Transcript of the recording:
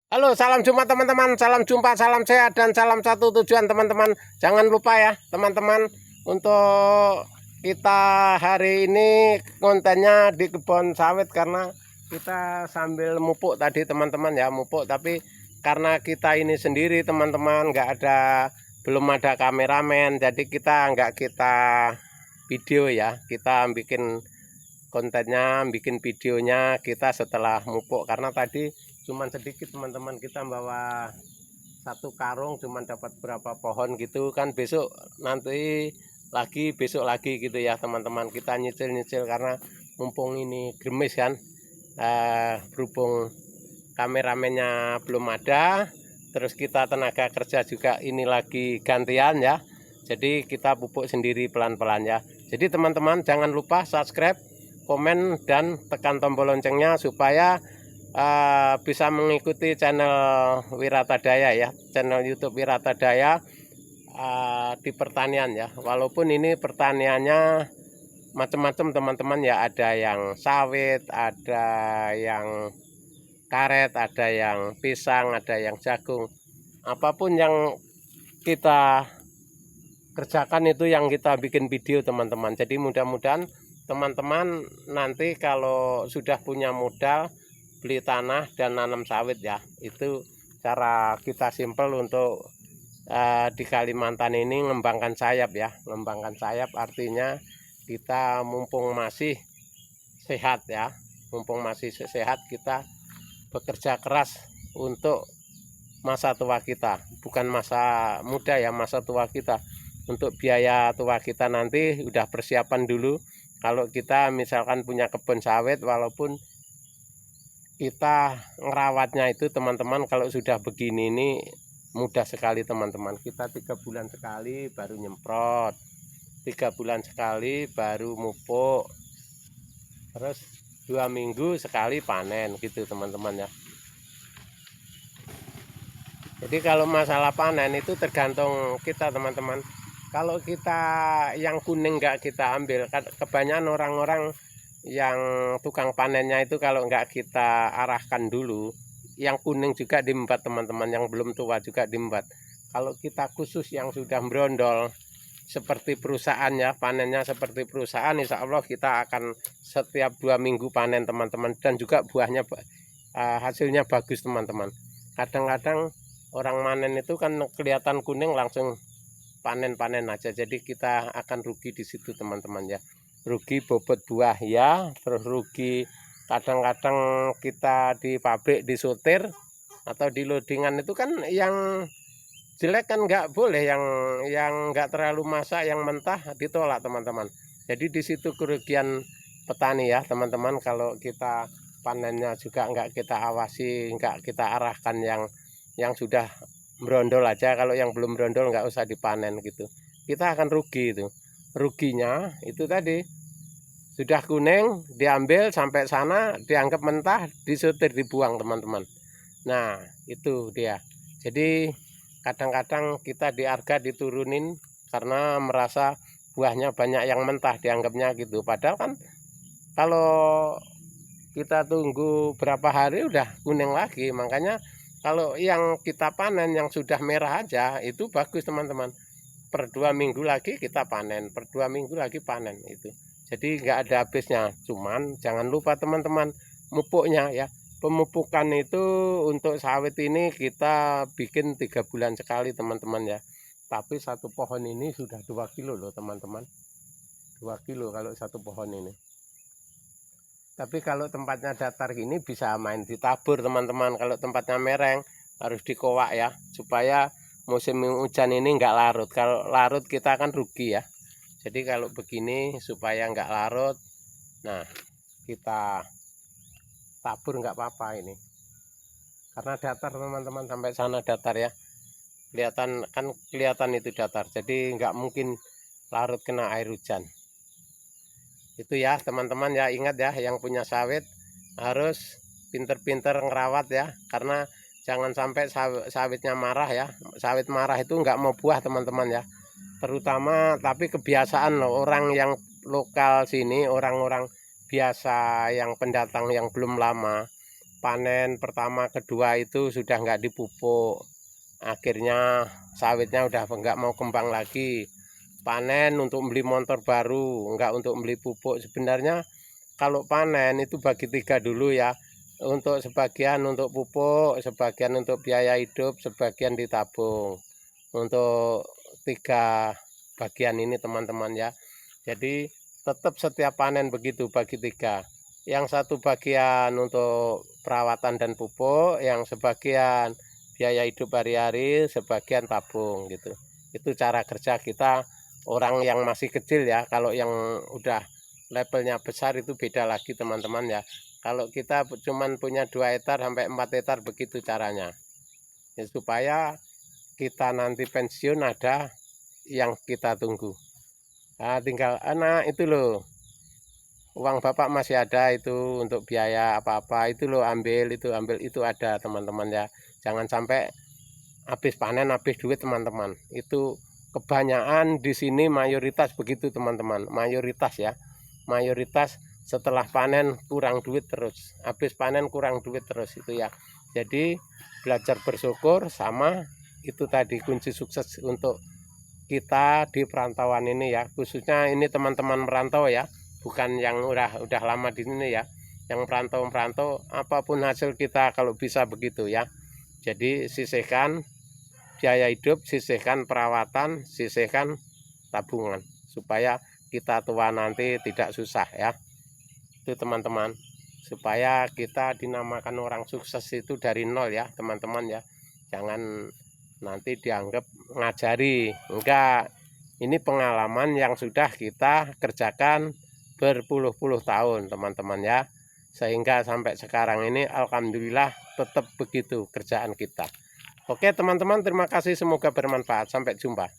Halo, salam jumpa teman-teman, salam jumpa, salam sehat, dan salam satu tujuan teman-teman. Jangan lupa ya teman-teman, untuk kita hari ini kontennya di kebun sawit, karena kita sambil mupuk tadi teman-teman ya, mupuk. Tapi karena kita ini sendiri teman-teman, belum ada kameramen, jadi kita nggak kita video ya, kita bikin kontennya, bikin videonya kita setelah mupuk. Karena tadi cuman sedikit teman-teman, kita bawa satu karung cuman dapat berapa pohon gitu kan. Besok nanti lagi, besok lagi gitu ya teman-teman, kita nyicil-nyicil karena mumpung ini gerimis kan. Berhubung kameramennya belum ada, terus kita tenaga kerja juga ini lagi gantian ya, jadi kita pupuk sendiri pelan-pelan ya. Jadi teman-teman jangan lupa subscribe, komen, dan tekan tombol loncengnya supaya bisa mengikuti channel Wiratadaya ya, channel YouTube Wiratadaya di pertanian ya. Walaupun ini pertaniannya macam-macam teman-teman ya, ada yang sawit, ada yang karet, ada yang pisang, ada yang jagung. Apapun yang kita kerjakan itu yang kita bikin video teman-teman. Jadi mudah-mudahan teman-teman nanti kalau sudah punya modal beli tanah dan nanam sawit ya, itu cara kita simpel untuk di Kalimantan ini ngembangkan sayap ya. Ngembangkan sayap artinya kita mumpung masih sehat ya, mumpung masih sehat kita bekerja keras untuk masa tua kita, bukan masa muda ya, masa tua kita. Untuk biaya tua kita nanti udah persiapan dulu. Kalau kita misalkan punya kebun sawit, walaupun kita ngerawatnya itu teman-teman, kalau sudah begini ini mudah sekali teman-teman. Kita 3 bulan sekali baru nyemprot, 3 bulan sekali baru mupuk, terus 2 minggu sekali panen gitu teman-teman ya. Jadi kalau masalah panen itu tergantung kita teman-teman. Kalau kita yang kuning nggak kita ambil, kebanyakan orang-orang yang tukang panennya itu kalau nggak kita arahkan dulu, yang kuning juga diembat teman-teman, yang belum tua juga diembat. Kalau kita khusus yang sudah berondol seperti perusahaan ya, panennya seperti perusahaan, insya Allah kita akan setiap 2 minggu panen teman-teman, dan juga buahnya hasilnya bagus teman-teman. Kadang-kadang orang manen itu kan kelihatan kuning langsung panen-panen aja, jadi kita akan rugi di situ teman-teman ya. Rugi bobot buah ya, terus rugi kadang-kadang kita di pabrik disotir atau di loadingan itu kan yang jelek kan nggak boleh, yang nggak terlalu masak, yang mentah ditolak teman-teman. Jadi di situ kerugian petani ya teman-teman. Kalau kita panennya juga nggak kita awasi, nggak kita arahkan, yang sudah berondol aja, kalau yang belum berondol nggak usah dipanen gitu, kita akan rugi. Itu ruginya itu tadi, sudah kuning diambil sampai sana dianggap mentah, disetir, dibuang teman-teman. Nah itu dia. Jadi kadang-kadang kita di harga diturunin karena merasa buahnya banyak yang mentah dianggapnya gitu, padahal kan kalau kita tunggu berapa hari udah kuning lagi. Makanya kalau yang kita panen yang sudah merah aja itu bagus teman-teman, per 2 minggu lagi kita panen, per 2 minggu lagi panen itu. Jadi nggak ada habisnya. Cuman jangan lupa teman-teman mupuknya ya. Pemupukan itu untuk sawit ini kita bikin 3 bulan sekali teman-teman ya. Tapi satu pohon ini sudah 2 kilo loh teman-teman, 2 kilo kalau satu pohon ini. Tapi kalau tempatnya datar gini bisa main ditabur teman-teman. Kalau tempatnya mereng harus dikowak ya, supaya musim hujan ini nggak larut. Kalau larut kita akan rugi ya. Jadi kalau begini supaya nggak larut, nah kita tabur nggak apa-apa ini. Karena datar teman-teman, sampai sana datar ya. Kelihatan itu datar. Jadi nggak mungkin larut kena air hujan. Itu ya teman-teman ya, ingat ya, yang punya sawit harus pinter-pinter ngerawat ya, karena jangan sampai sawitnya marah ya. Sawit marah itu nggak mau buah teman-teman ya, terutama. Tapi kebiasaan loh orang yang lokal sini, orang-orang biasa yang pendatang yang belum lama panen pertama kedua itu sudah nggak dipupuk, akhirnya sawitnya udah nggak mau kembang lagi, panen untuk beli motor baru, nggak untuk beli pupuk. Sebenarnya kalau panen itu bagi 3 dulu ya, untuk sebagian untuk pupuk, sebagian untuk biaya hidup, sebagian ditabung. Untuk 3 bagian ini teman-teman ya. Jadi tetap setiap panen begitu bagi 3. Yang satu bagian untuk perawatan dan pupuk, yang sebagian biaya hidup hari-hari, sebagian tabung gitu. Itu cara kerja kita orang yang masih kecil ya. Kalau yang udah levelnya besar itu beda lagi teman-teman ya. Kalau kita cuman punya 2 hektar sampai 4 hektar begitu caranya. Ya, supaya kita nanti pensiun ada yang kita tunggu. Nah, tinggal anak itu loh. Uang bapak masih ada itu untuk biaya apa-apa itu loh, ambil itu ada teman-teman ya. Jangan sampai habis panen habis duit teman-teman. Itu kebanyakan di sini mayoritas begitu teman-teman. Mayoritas ya. Mayoritas setelah panen kurang duit terus. Habis panen kurang duit terus itu ya. Jadi belajar bersyukur sama itu tadi kunci sukses untuk kita di perantauan ini ya. Khususnya ini teman-teman merantau ya. Bukan yang udah lama di sini ya, yang merantau apapun hasil kita kalau bisa begitu ya. Jadi sisihkan biaya hidup, sisihkan perawatan, sisihkan tabungan supaya kita tua nanti tidak susah ya. Itu teman-teman, supaya kita dinamakan orang sukses itu dari nol ya teman-teman ya. Jangan nanti dianggap ngajari, enggak. Ini pengalaman yang sudah kita kerjakan berpuluh-puluh tahun teman-teman ya, sehingga sampai sekarang ini alhamdulillah tetap begitu kerjaan kita. Oke teman-teman, terima kasih, semoga bermanfaat, sampai jumpa.